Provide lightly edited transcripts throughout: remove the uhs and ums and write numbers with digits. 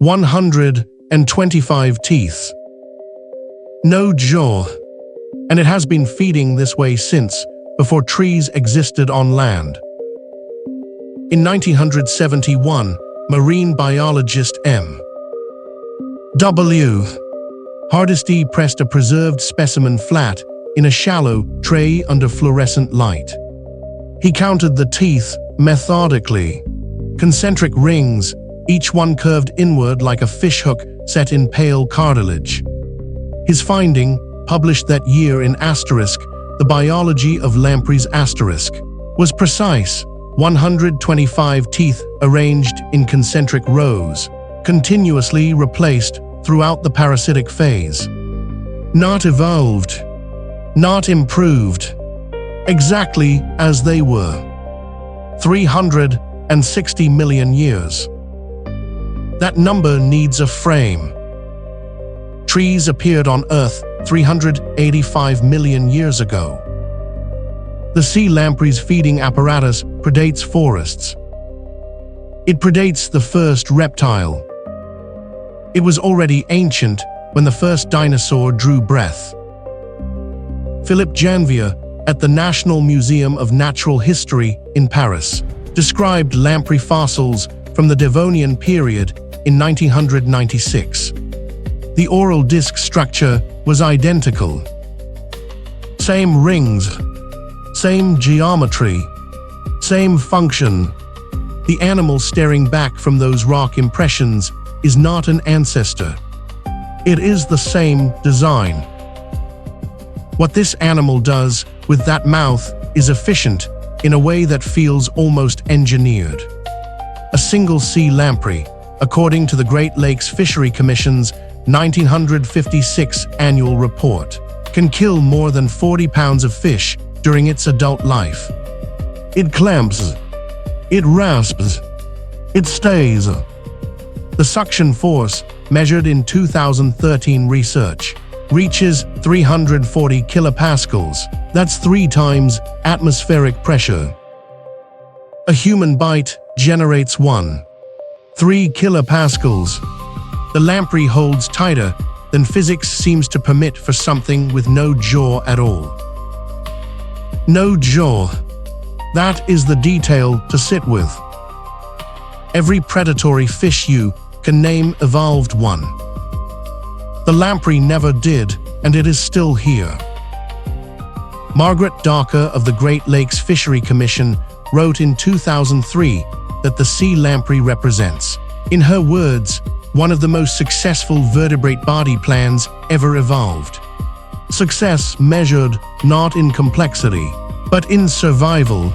125 teeth. No jaw, and it has been feeding this way since, before trees existed on land. In 1971, marine biologist M. W. Hardesty pressed a preserved specimen flat in a shallow tray under fluorescent light. He counted the teeth methodically, concentric rings, each one curved inward like a fishhook set in pale cartilage. His finding, published that year in The Biology of Lamprey's asterisk, was precise: 125 teeth arranged in concentric rows, continuously replaced throughout the parasitic phase. Not evolved, not improved, exactly as they were. 360 million years. That number needs a frame. Trees appeared on Earth 385 million years ago. The sea lamprey's feeding apparatus predates forests. It predates the first reptile. It was already ancient when the first dinosaur drew breath. Philippe Janvier, at the National Museum of Natural History in Paris, described lamprey fossils from the Devonian period in 1996. The oral disc structure was identical. Same rings, same geometry, same function. The animal staring back from those rock impressions is not an ancestor. It is the same design. What this animal does with that mouth is efficient in a way that feels almost engineered. A single sea lamprey, according to the Great Lakes Fishery Commission's 1956 annual report, can kill more than 40 pounds of fish during its adult life. It clamps, it rasps, it stays. The suction force, measured in 2013 research, reaches 340 kilopascals. That's 3 times atmospheric pressure. A human bite generates 3 kilopascals. The lamprey holds tighter than physics seems to permit for something with no jaw at all. No jaw. That is the detail to sit with. Every predatory fish you can name evolved one. The lamprey never did, and it is still here. Margaret Darker of the Great Lakes Fishery Commission wrote in 2003 that the sea lamprey represents, in her words, one of the most successful vertebrate body plans ever evolved. Success measured not in complexity, but in survival.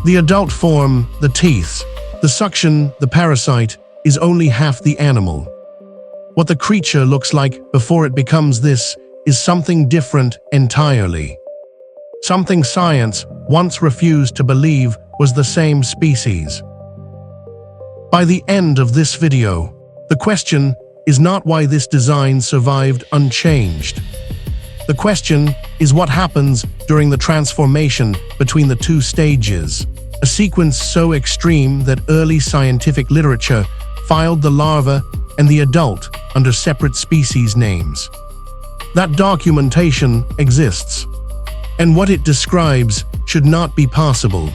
The adult form, the teeth, the suction, the parasite, is only half the animal. What the creature looks like before it becomes this is something different entirely. Something science once refused to believe was the same species. By the end of this video, the question is not why this design survived unchanged. The question is what happens during the transformation between the 2 stages, a sequence so extreme that early scientific literature filed the larva and the adult under separate species names. That documentation exists, and what it describes should not be possible.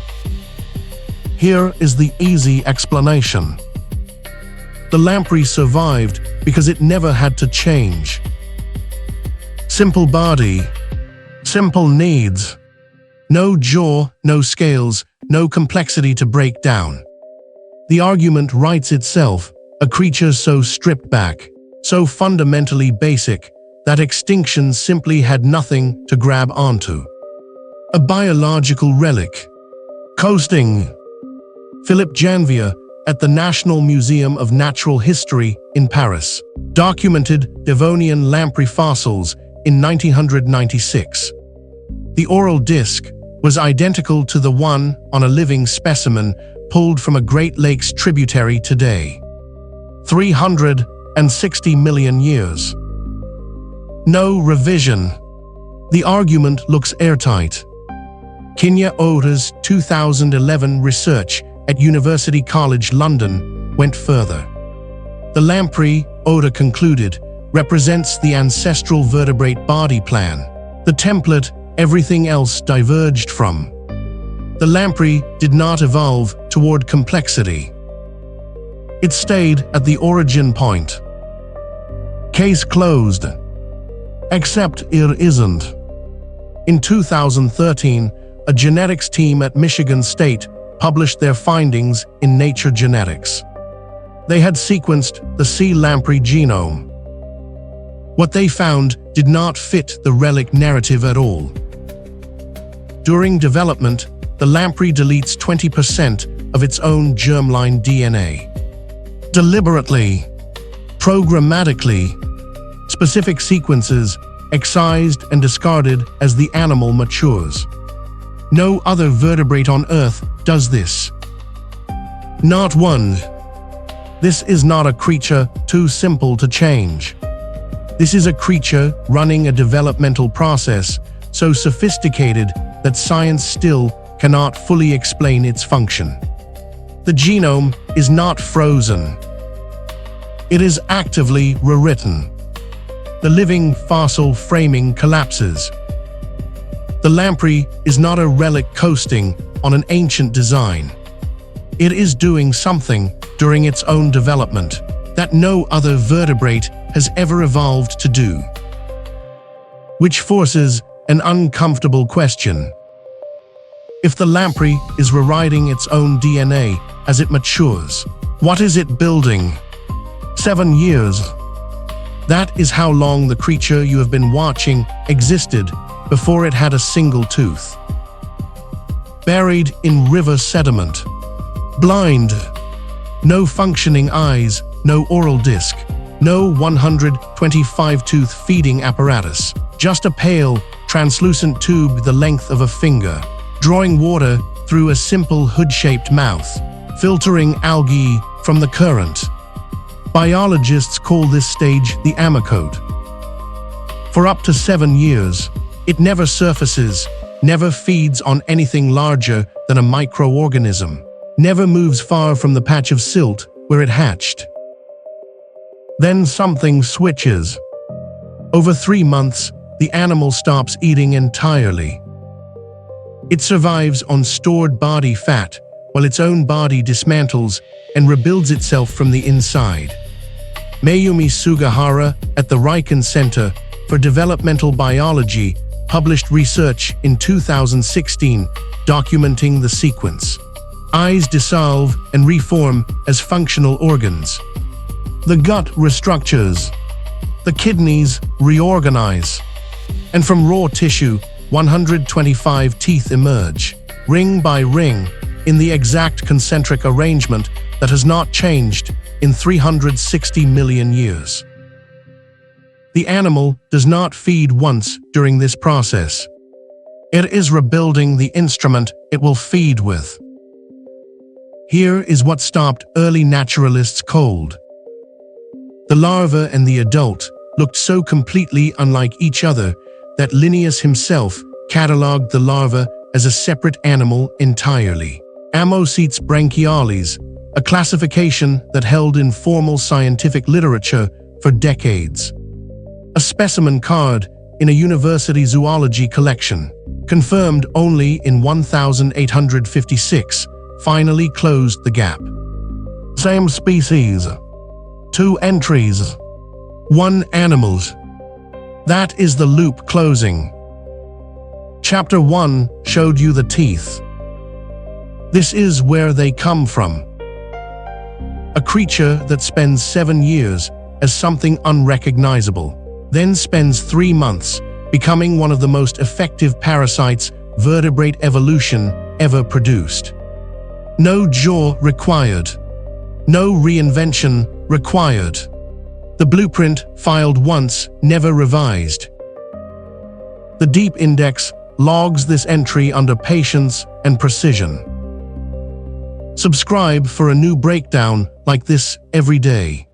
Here is the easy explanation. The lamprey survived because it never had to change. Simple body, simple needs. No jaw, no scales, no complexity to break down. The argument writes itself, a creature so stripped back, so fundamentally basic, that extinction simply had nothing to grab onto. A biological relic. Coasting. Philippe Janvier, at the National Museum of Natural History in Paris, documented Devonian lamprey fossils in 1996. The oral disc was identical to the one on a living specimen pulled from a Great Lakes tributary today. 360 million years. No revision. The argument looks airtight. Kinya Ota's 2011 research at University College London went further. The Lamprey, Oda concluded, represents the ancestral vertebrate body plan, the template everything else diverged from. The Lamprey did not evolve toward complexity. It stayed at the origin point. Case closed. Except it isn't. In 2013, a genetics team at Michigan State published their findings in Nature Genetics. They had sequenced the C. lamprey genome. What they found did not fit the relic narrative at all. During development, the lamprey deletes 20% of its own germline DNA. Deliberately, programmatically, specific sequences excised and discarded as the animal matures. No other vertebrate on Earth does this. Not one. This is not a creature too simple to change. This is a creature running a developmental process so sophisticated that science still cannot fully explain its function. The genome is not frozen. It is actively rewritten. The living fossil framing collapses. The lamprey is not a relic coasting on an ancient design. It is doing something during its own development that no other vertebrate has ever evolved to do. Which forces an uncomfortable question. If the lamprey is rewriting its own DNA as it matures, what is it building? 7 years. That is how long the creature you have been watching existed before it had a single tooth. Buried in river sediment. Blind. No functioning eyes, no oral disc, no 125-tooth feeding apparatus, just a pale, translucent tube the length of a finger, drawing water through a simple hood-shaped mouth, filtering algae from the current. Biologists call this stage the amycote. For up to 7 years, it never surfaces, never feeds on anything larger than a microorganism, never moves far from the patch of silt where it hatched. Then something switches. Over 3 months, the animal stops eating entirely. It survives on stored body fat while its own body dismantles and rebuilds itself from the inside. Mayumi Sugihara at the Riken Center for Developmental Biology published research in 2016 documenting the sequence. Eyes dissolve and reform as functional organs. The gut restructures. The kidneys reorganize. And from raw tissue, 125 teeth emerge, ring by ring, in the exact concentric arrangement that has not changed in 360 million years. The animal does not feed once during this process. It is rebuilding the instrument it will feed with. Here is what stopped early naturalists cold. The larva and the adult looked so completely unlike each other that Linnaeus himself catalogued the larva as a separate animal entirely. Amocetes branchialis, a classification that held in formal scientific literature for decades. A specimen card in a university zoology collection, confirmed only in 1856, finally closed the gap. Same species. 2 entries. 1 animals. That is the loop closing. Chapter 1 showed you the teeth. This is where they come from. A creature that spends 7 years as something unrecognizable, then spends 3 months becoming one of the most effective parasites vertebrate evolution ever produced. No jaw required. No reinvention required. The blueprint filed once, never revised. The Deep Index logs this entry under patience and precision. Subscribe for a new breakdown like this every day.